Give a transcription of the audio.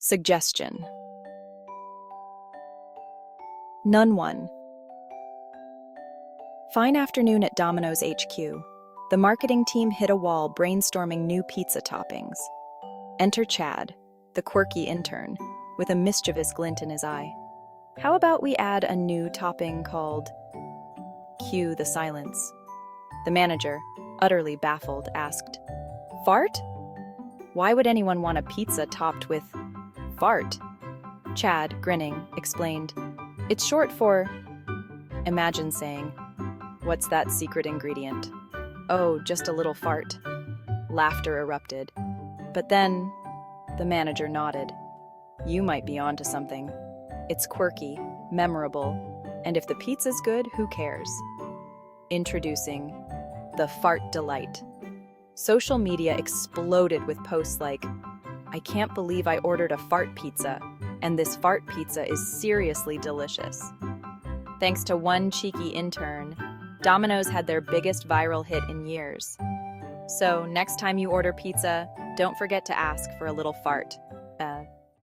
Suggestion. None 1. Fine afternoon at Domino's HQ. The marketing team hit a wall brainstorming new pizza toppings. Enter Chad, the quirky intern, with a mischievous glint in his eye. How about we add a new topping called... Cue the silence. The manager, utterly baffled, asked, "Fart? Why would anyone want a pizza topped with fart?" Chad, grinning, explained, "It's short for..." Imagine saying, "What's that secret ingredient?" "Oh, just a little fart." Laughter erupted. But then, the manager nodded. "You might be onto something. It's quirky, memorable, and if the pizza's good, who cares?" Introducing the Fart Delight. Social media exploded with posts like, "I can't believe I ordered a fart pizza, and this fart pizza is seriously delicious." Thanks to one cheeky intern, Domino's had their biggest viral hit in years. So next time you order pizza, don't forget to ask for a little fart.